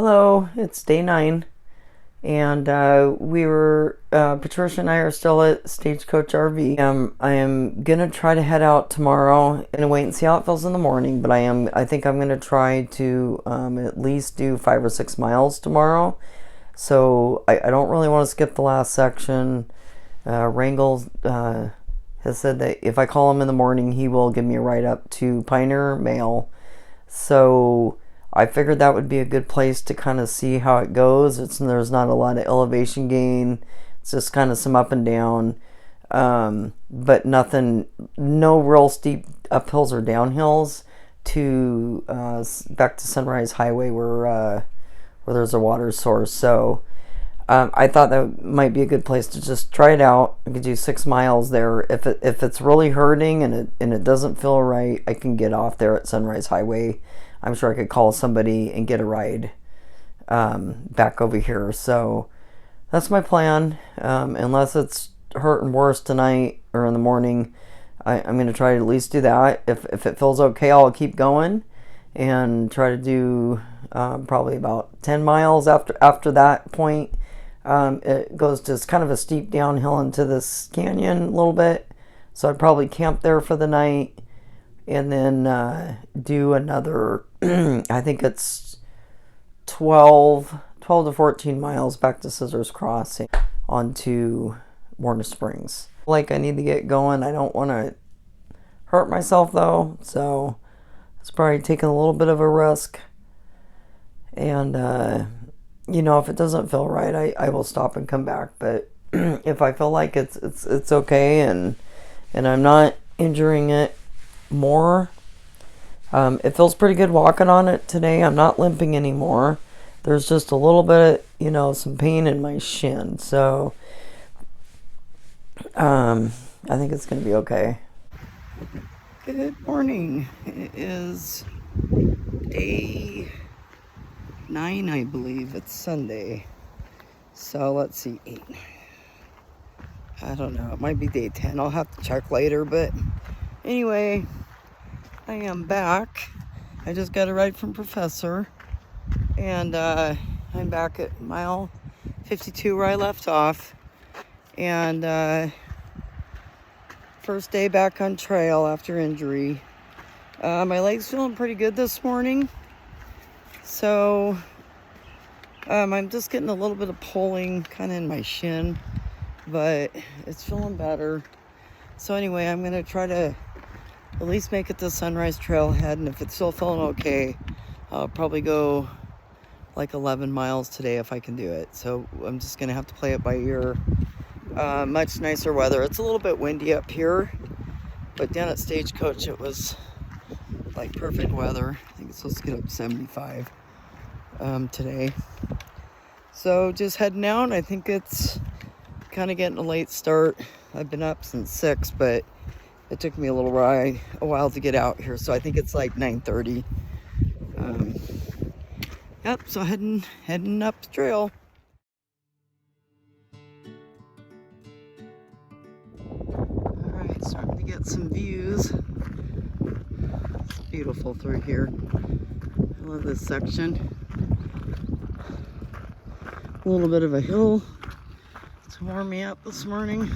Hello, it's day 9, and Patricia and I are still at Stagecoach RV. I am gonna try to head out tomorrow and wait and see how it feels in the morning, but I think I'm gonna try to at least do 5 or 6 miles tomorrow. So I don't really want to skip the last section. Wrangle has said that if I call him in the morning, he will give me a ride up to Pioneer Mail. So I figured that would be a good place to kind of see how it goes. There's not a lot of elevation gain. It's just kind of some up and down, but no real steep uphills or downhills to back to Sunrise Highway where there's a water source. So I thought that might be a good place to just try it out. I could do 6 miles there. If it's really hurting and it doesn't feel right, I can get off there at Sunrise Highway. I'm sure I could call somebody and get a ride back over here. So that's my plan. Unless it's hurting worse tonight or in the morning, I'm going to try to at least do that. If it feels okay, I'll keep going and try to do probably about 10 miles after that point. It goes just kind of a steep downhill into this canyon a little bit. So I'd probably camp there for the night and then do another, I think it's 12 to 14 miles back to Scissors Crossing onto Warner Springs. Like I need to get going. I don't want to hurt myself though. So it's probably taking a little bit of a risk. And, if it doesn't feel right, I will stop and come back. But if I feel like it's okay and I'm not injuring it more, it feels pretty good walking on it today. I'm not limping anymore. There's just a little bit, some pain in my shin. So I think it's going to be okay. Good morning. It is day 9, I believe. It's Sunday. So let's see, 8. I don't know. It might be day 10. I'll have to check later. But anyway, I am back. I just got a ride from Professor. And I'm back at mile 52 where I left off. And first day back on trail after injury. My leg's feeling pretty good this morning. So I'm just getting a little bit of pulling kind of in my shin, but it's feeling better. So anyway, I'm going to try to at least make it to Sunrise Trailhead, and if it's still feeling okay, I'll probably go like 11 miles today if I can do it. So I'm just going to have to play it by ear. Much nicer weather. It's a little bit windy up here, but down at Stagecoach it was like perfect weather. I think it's supposed to get up to 75 today. So just heading out. I think it's kind of getting a late start. I've been up since 6, but it took me a while to get out here. So I think it's like 9:30. Yep. So heading up the trail. All right, starting to get some views. It's beautiful through here. I love this section. A little bit of a hill to warm me up this morning.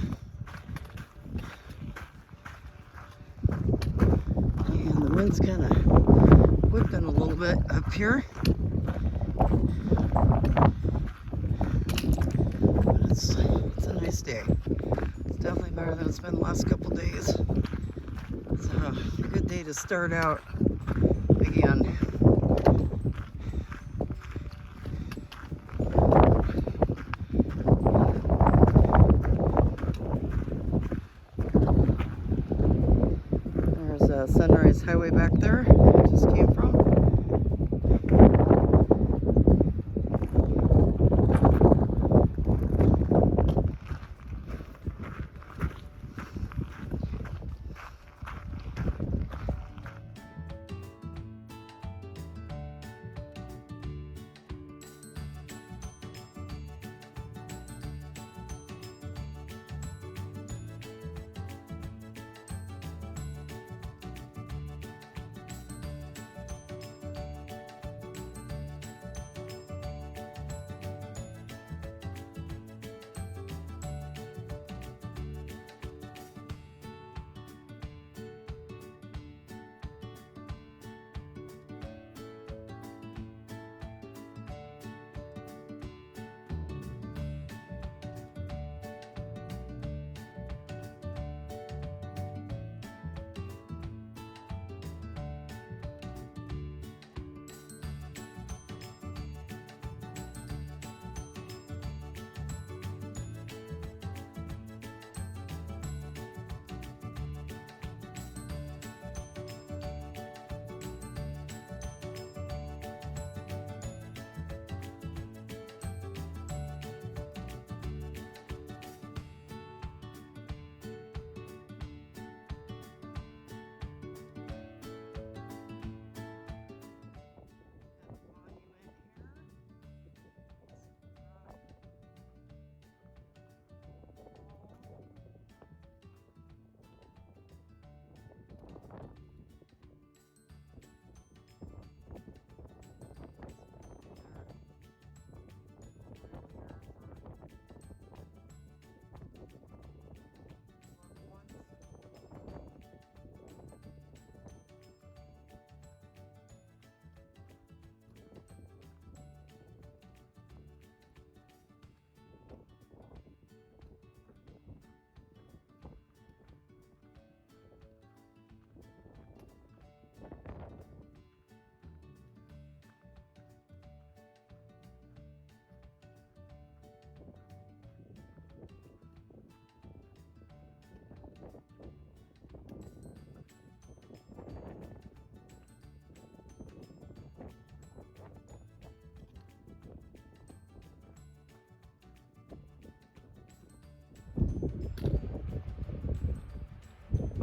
And the wind's kind of whipping a little bit up here. But it's a nice day. It's definitely better than it's been the last couple days. So a good day to start out again. Sunrise Highway back there I just came from.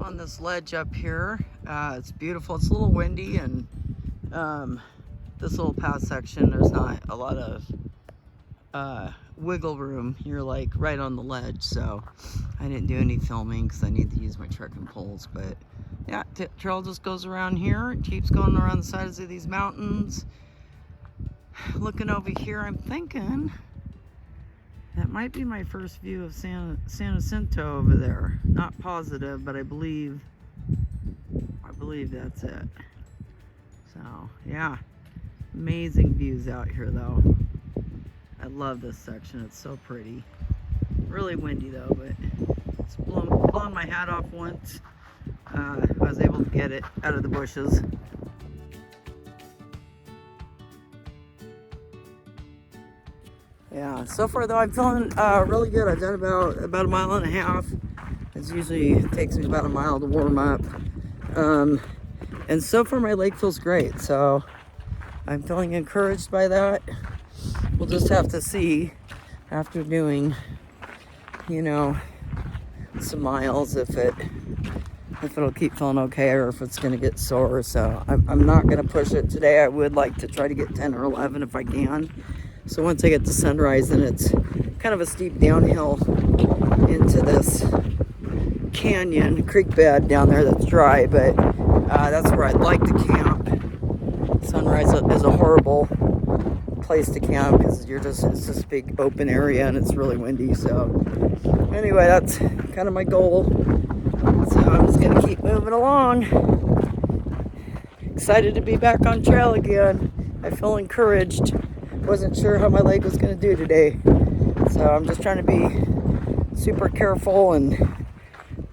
on this ledge up here. It's beautiful. It's a little windy, and this little path section, there's not a lot of wiggle room. You're like right on the ledge, so I didn't do any filming because I need to use my trekking poles. But yeah, trail just goes around here. It keeps going around the sides of these mountains. Looking over here, I'm thinking that might be my first view of San Jacinto over there. Not positive, but I believe that's it. So yeah, amazing views out here though. I love this section. It's so pretty. Really windy though, but it's blown my hat off once. I was able to get it out of the bushes. Yeah, so far though I'm feeling really good. I've done about a mile and a half. It takes me about a mile to warm up. And so far my leg feels great, so I'm feeling encouraged by that. We'll just have to see after doing, you know, some miles if it'll keep feeling okay or if it's gonna get sore. So I'm not gonna push it today. I would like to try to get 10 or 11 if I can. So once I get to sunrise, then it's kind of a steep downhill into this canyon, creek bed down there that's dry, but that's where I'd like to camp. Sunrise is a horrible place to camp because it's this big open area and it's really windy. So anyway, that's kind of my goal. So I'm just gonna keep moving along. Excited to be back on trail again. I feel encouraged. Wasn't sure how my leg was gonna do today. So I'm just trying to be super careful and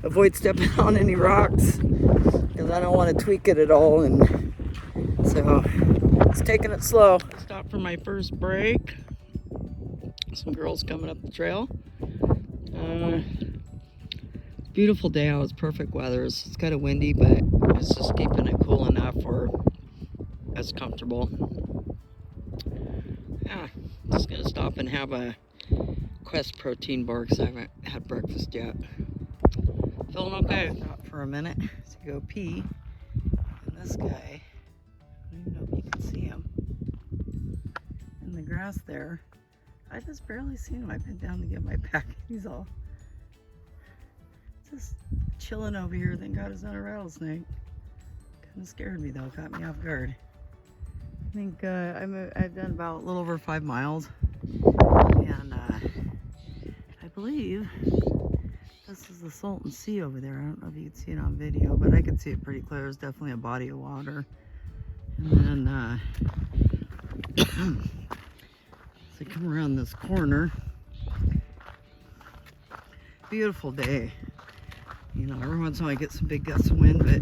avoid stepping on any rocks because I don't want to tweak it at all. And so it's taking it slow. Stop for my first break. Some girls coming up the trail. Beautiful day out. It's perfect weather. It's kind of windy, but it's just keeping it cool enough where it's comfortable. Yeah, just gonna stop and have a Quest protein bar because I haven't had breakfast yet. Feeling okay. Stop for a minute to go pee. And this guy, I don't even know if you can see him in the grass there. I just barely seen him. I bent down to get my pack. He's all just chilling over here. Thank God it's not a rattlesnake. Kind of scared me though. Caught me off guard. I think I've done about a little over 5 miles, and I believe this is the Salton Sea over there. I don't know if you can see it on video, but I can see it pretty clear. There's definitely a body of water. And then as I come around this corner, beautiful day. You know, every once in a while I get some big gusts of wind, but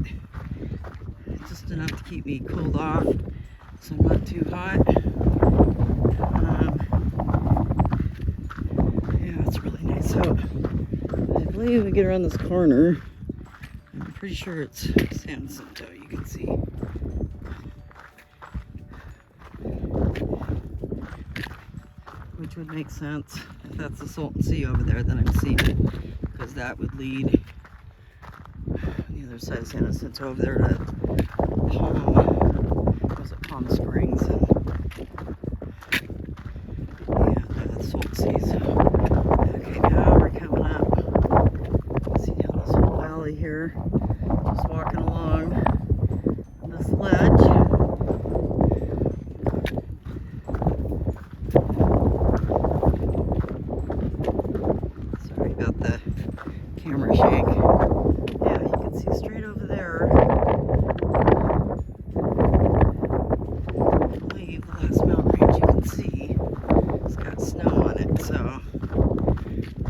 it's just enough to keep me cooled off, so I'm not too hot. Yeah, it's really nice out. I believe we get around this corner. I'm pretty sure it's San Jacinto, you can see. Which would make sense. If that's the Salton Sea over there, then I'm seeing it, because that would lead on the other side of San Jacinto over there to Palm Springs. And yeah, that's Salton Sea. So, okay, now we're coming up. See down this whole valley here. Just walking along this ledge. Sorry about the camera shake. Yeah, you can see straight over there. I believe the last mountain range you can see has got snow on it. So,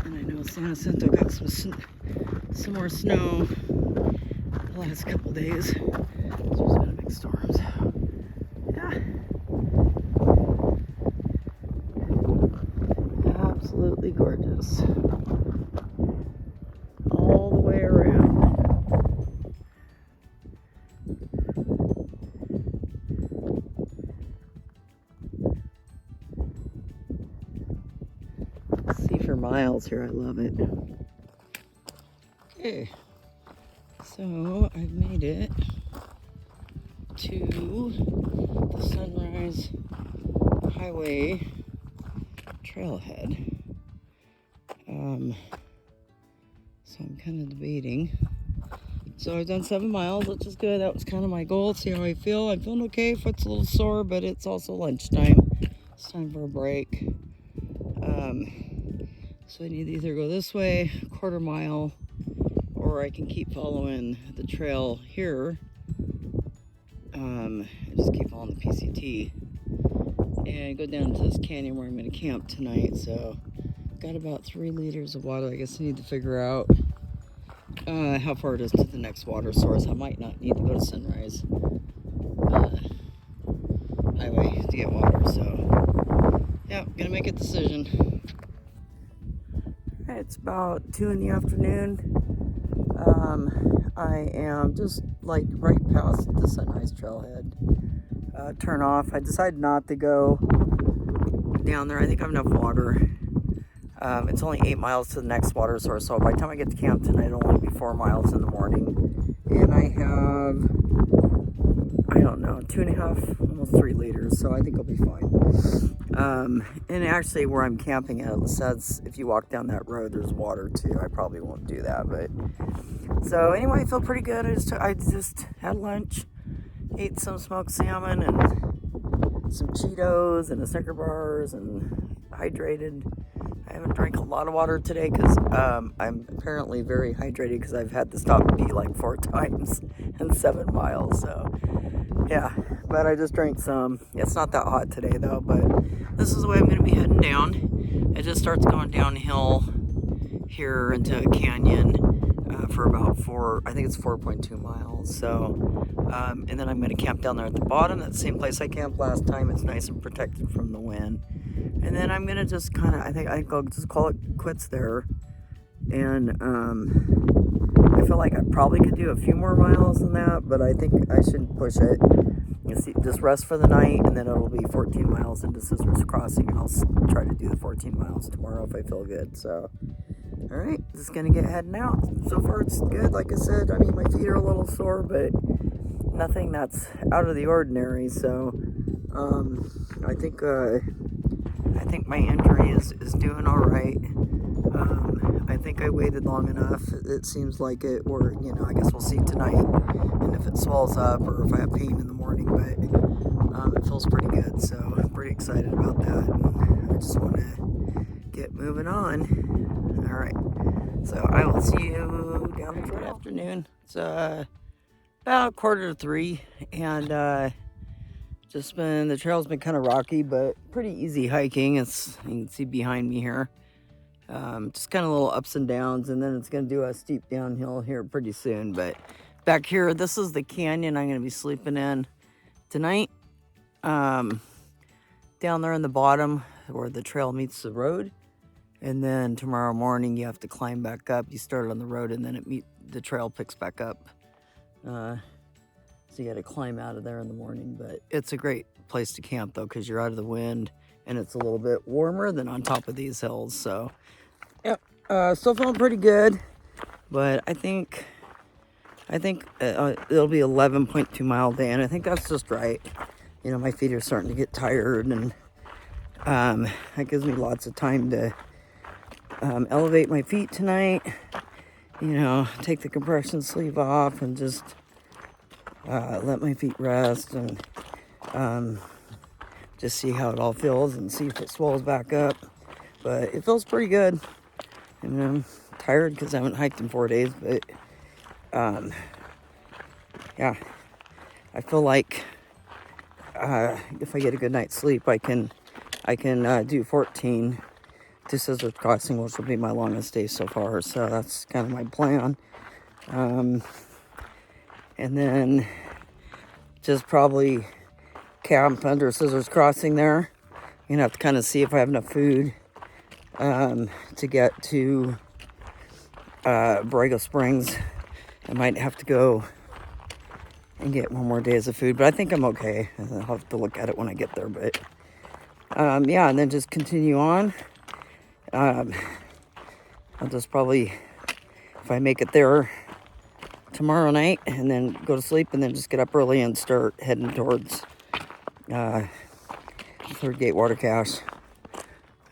and I know San Jacinto got some more snow the last couple days. There's been a big storm, so yeah. Absolutely gorgeous. All the way around. See for miles here. I love it. Okay, So I've made it to the Sunrise Highway Trailhead. So I'm kind of debating. So I've done 7 miles, which is good. That was kind of my goal. See how I feel. I'm feeling okay. Foot's a little sore, but it's also lunchtime. It's time for a break. So I need to either go this way, a quarter mile, or I can keep following the trail here. I just keep following the PCT and go down to this canyon where I'm going to camp tonight. So got about 3 liters of water. I guess I need to figure out how far it is to the next water source. I might not need to go to Sunrise Highway to get water. So yeah, gonna make a decision. It's about 2 in the afternoon. I am just like right past the Sunrise Trailhead turn off. I decided not to go down there. I think I have enough water. It's only 8 miles to the next water source, so by the time I get to camp tonight, it'll only be 4 miles in the morning. And I have, I don't know, 2.5, almost 3 liters, so I think I'll be fine. And actually, where I'm camping at, it says if you walk down that road, there's water too. I probably won't do that, but so anyway, I feel pretty good. I just had lunch, ate some smoked salmon and some Cheetos and a Snicker bars, and hydrated. I haven't drank a lot of water today because I'm apparently very hydrated because I've had to stop and pee like 4 times in 7 miles. So yeah, but I just drank some. It's not that hot today though, but this is the way I'm going to be heading down. It just starts going downhill here into a canyon for about 4.2 miles. So, and then I'm going to camp down there at the bottom. That's the same place I camped last time. It's nice and protected from the wind. And then I'm going to just kind of, I think I'll just call it quits there. And I feel like I probably could do a few more miles than that, but I think I shouldn't push it. Just rest for the night, and then it'll be 14 miles into Scissors Crossing, and I'll try to do the 14 miles tomorrow if I feel good. So, all right, just going to get heading out. So far, it's good. Like I said, I mean, my feet are a little sore, but nothing that's out of the ordinary. So, I think my injury is doing all right. I think I waited long enough. It seems like it, or, I guess we'll see tonight. And if it swells up or if I have pain in the morning, but it feels pretty good. So I'm pretty excited about that. And I just want to get moving on. All right. So I will see you down the trail. Good afternoon. It's about 2:45, and the trail's been kind of rocky, but pretty easy hiking. You can see behind me here. Just kind of little ups and downs, and then it's going to do a steep downhill here pretty soon. But back here, this is the canyon I'm going to be sleeping in tonight. Down there in the bottom where the trail meets the road. And then tomorrow morning you have to climb back up. You start on the road and then the trail picks back up. So you got to climb out of there in the morning. But it's a great place to camp though, because you're out of the wind and it's a little bit warmer than on top of these hills. So yep, still feeling pretty good. But I think it'll be 11.2 mile day, and I think that's just right. My feet are starting to get tired, and that gives me lots of time to elevate my feet tonight. Take the compression sleeve off and just let my feet rest, and just see how it all feels and see if it swells back up. But it feels pretty good. And I'm tired because I haven't hiked in 4 days, but yeah, I feel like if I get a good night's sleep, I can do 14 to Scissors Crossing, which will be my longest day so far. So that's kind of my plan. And then just probably camp under Scissors Crossing there. Have to kind of see if I have enough food to get to Borrego Springs. I might have to go and get 1 more day of food, but I think I'm okay. I'll have to look at it when I get there, but yeah, and then just continue on. I'll just probably, if I make it there, tomorrow night and then go to sleep and then just get up early and start heading towards Third Gate Water Cache.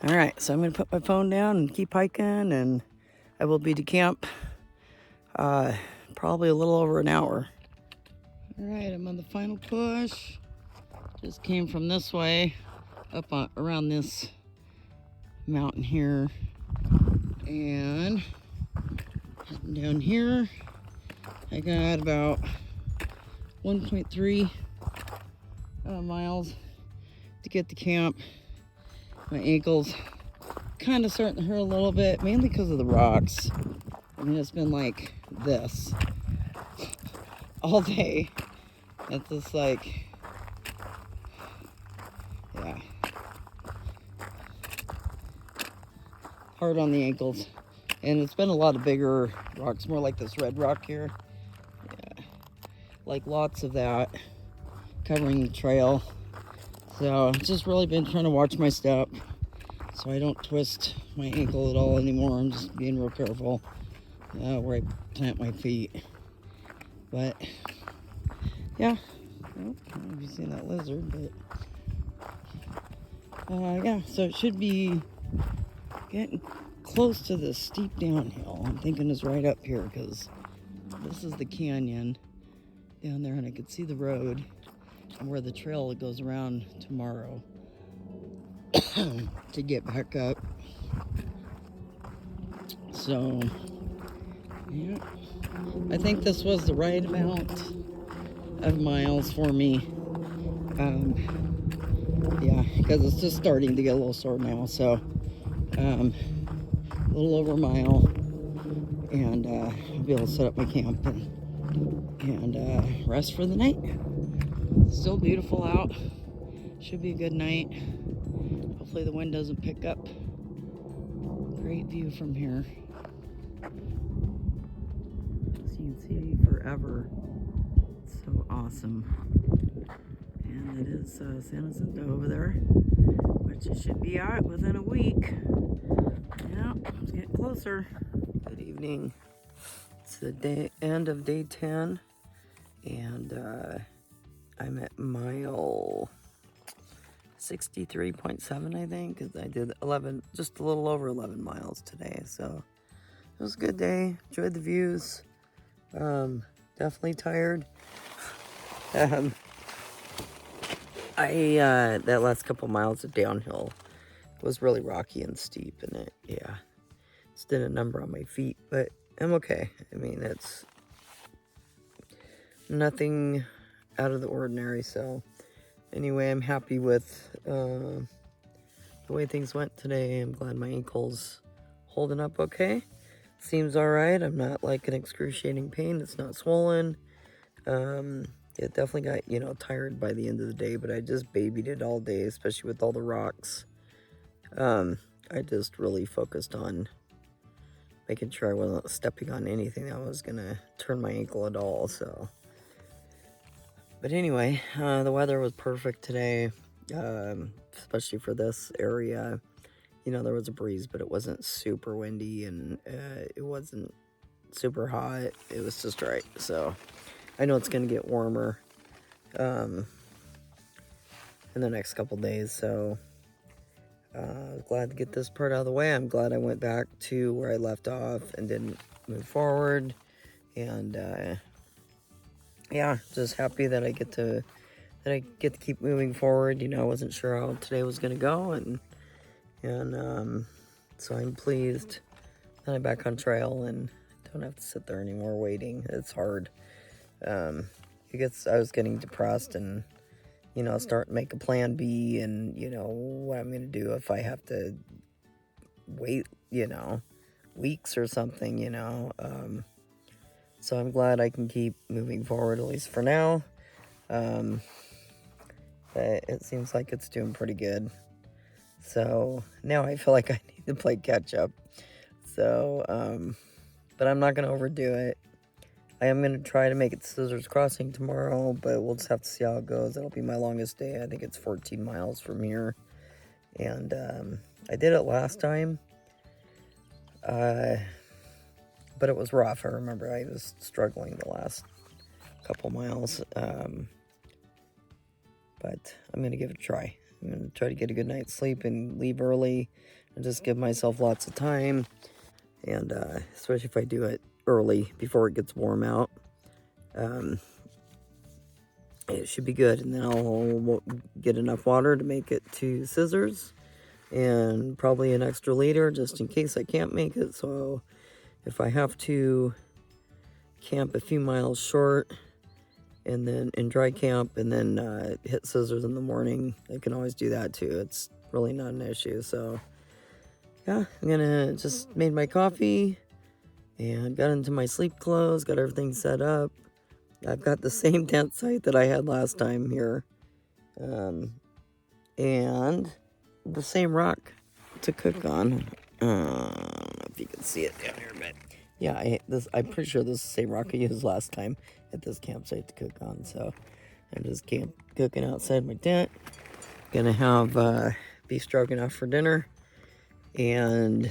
All right, so I'm going to put my phone down and keep hiking, and I will be to camp probably a little over an hour. All right, I'm on the final push. Just came from this way up around this mountain here, and heading down here. I got about 1.3 miles to get to camp. My ankles kind of starting to hurt a little bit, mainly because of the rocks. I mean, it's been like this all day. It's just like, yeah, hard on the ankles. And it's been a lot of bigger rocks, more like this red rock here. Yeah, like lots of that covering the trail. So I've just really been trying to watch my step so I don't twist my ankle at all anymore. I'm just being real careful where I plant my feet. But yeah, I don't know if you've seen that lizard, but yeah, so it should be getting close to the steep downhill. I'm thinking it's right up here because this is the canyon down there, and I could see the road and where the trail goes around tomorrow to get back up. So yeah, I think this was the right amount of miles for me. Yeah, because it's just starting to get a little sore now. So a little over a mile, and I'll be able to set up my camp and rest for the night. Still beautiful out. Should be a good night. Hopefully the wind doesn't pick up. Great view from here. As you can see forever. It's so awesome. And it is San Jacinto over there, which it should be at within a week. Yeah, it's getting closer. Good evening. It's the end of day 10, and I'm at mile 63.7, I think, because I did just a little over 11 miles today. So it was a good day. Enjoyed the views. Definitely tired. That last couple miles of downhill was really rocky and steep, and it's did a number on my feet, but I'm okay. I mean, it's nothing out of the ordinary. So anyway, I'm happy with the way things went today. I'm glad my ankle's holding up okay. Seems all right. I'm not like an excruciating pain. It's not swollen. It definitely got, tired by the end of the day, but I just babied it all day, especially with all the rocks. I just really focused on making sure I wasn't stepping on anything that was gonna turn my ankle at all. So, but anyway, the weather was perfect today, especially for this area. There was a breeze, but it wasn't super windy, and it wasn't super hot. It was just right. So I know it's gonna get warmer in the next couple days. So I was glad to get this part out of the way. I'm glad I went back to where I left off and didn't move forward. And yeah, just happy that I get to keep moving forward. I wasn't sure how today was gonna go, and so I'm pleased that I'm back on trail and don't have to sit there anymore waiting. It's hard. I was getting depressed and start make a plan B, and what I'm gonna do if I have to wait weeks or something. So I'm glad I can keep moving forward, at least for now. But it seems like it's doing pretty good. So now I feel like I need to play catch up. So but I'm not gonna overdo it. I am going to try to make it to Scissors Crossing tomorrow, but we'll just have to see how it goes. That'll be my longest day. I think it's 14 miles from here. And I did it last time. But but it was rough. I remember I was struggling the last couple miles. But I'm going to give it a try. I'm going to try to get a good night's sleep and leave early and just give myself lots of time. And especially if I do it early before it gets warm out, it should be good. And then I'll get enough water to make it to Scissors and probably an extra liter just in case I can't make it. So if I have to camp a few miles short and then in dry camp and then hit Scissors in the morning, I can always do that too. It's really not an issue. So yeah, I'm gonna just made my coffee and got into my sleep clothes, got everything set up. I've got the same tent site that I had last time here, and the same rock to cook on. I don't know if you can see it down here, but yeah, I'm pretty sure this is the same rock I used last time at this campsite to cook on. So I'm just cooking outside my tent. Gonna have beef stroganoff for dinner, and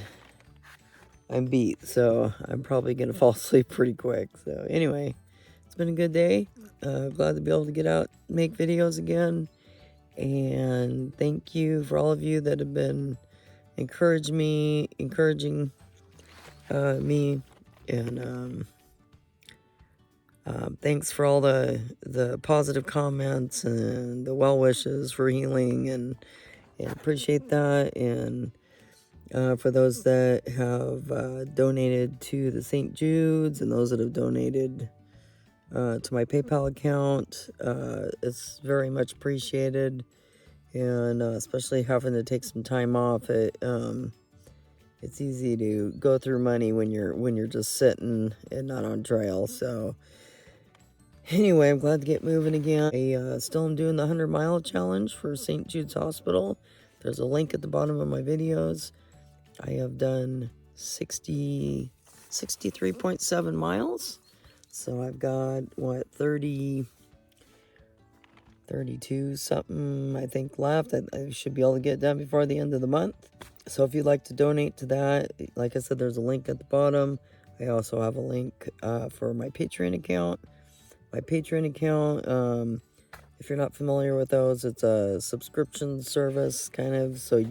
I'm beat, so I'm probably gonna fall asleep pretty quick. So anyway, it's been a good day. Glad to be able to get out, make videos again, and thank you for all of you that have been encouraging me, and thanks for all the positive comments and the well wishes for healing, and appreciate that. And for those that have donated to the St. Jude's and those that have donated to my PayPal account, it's very much appreciated. And especially having to take some time off, it's easy to go through money when you're just sitting and not on trail. So anyway, I'm glad to get moving again. I still am doing the 100-mile challenge for St. Jude's Hospital. There's a link at the bottom of my videos. I have done 63.7 miles. So I've got, 32 something, I think, left. I should be able to get done before the end of the month. So if you'd like to donate to that, like I said, there's a link at the bottom. I also have a link for my Patreon account. My Patreon account, if you're not familiar with those, it's a subscription service, kind of. So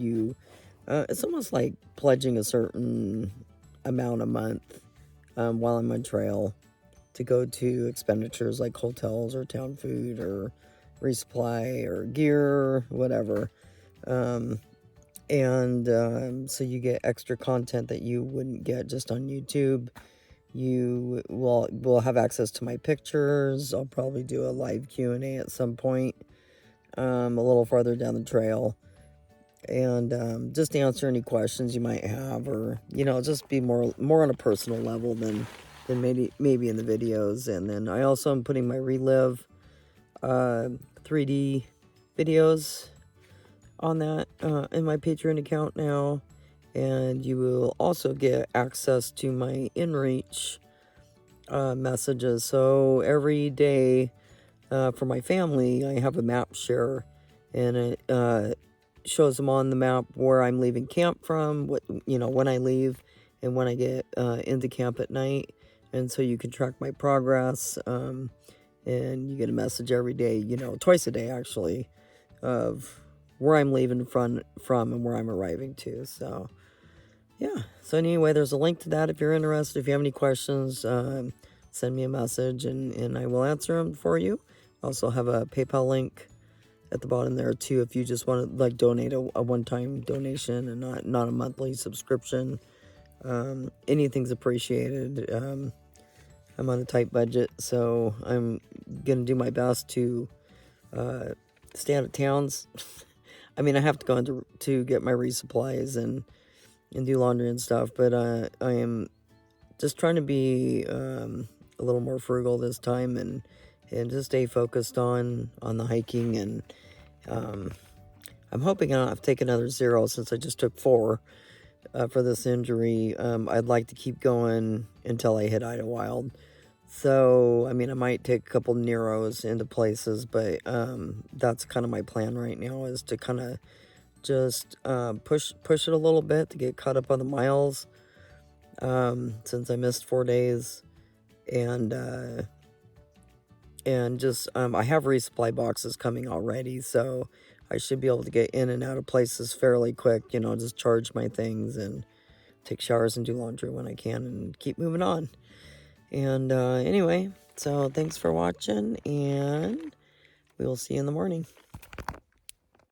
it's almost like pledging a certain amount a month while I'm on trail to go to expenditures like hotels or town food or resupply or gear, whatever. So you get extra content that you wouldn't get just on YouTube. You will have access to my pictures. I'll probably do a live Q&A at some point, a little farther down the trail, and just answer any questions you might have, or just be more on a personal level than maybe in the videos. And then I also am putting my Relive 3D videos on that in my Patreon account now. And you will also get access to my InReach messages. So every day for my family, I have a map share, and it shows them on the map where I'm leaving camp from, when I leave, and when I get into camp at night. And so you can track my progress, and you get a message every day, twice a day actually, of where I'm leaving from and where I'm arriving to. So yeah, so anyway, there's a link to that if you're interested. If you have any questions, send me a message and I will answer them for you. I also have a PayPal link at the bottom there too, if you just want to donate a one-time donation and not a monthly subscription. Anything's appreciated. I'm on a tight budget, so I'm gonna do my best to stay out of towns. I mean, I have to go into to get my resupplies and do laundry and stuff, but I am just trying to be a little more frugal this time, and just stay focused on the hiking. And I'm hoping I don't have to take another 0 since I just took 4 for this injury. I'd like to keep going until I hit Idlewild. So I mean, I might take a couple Neros into places, but that's kind of my plan right now, is to kind of just push it a little bit to get caught up on the miles, since I missed 4 days. And just I have resupply boxes coming already, so I should be able to get in and out of places fairly quick, you know, just charge my things and take showers and do laundry when I can and keep moving on. And anyway, so thanks for watching, and we will see you in the morning.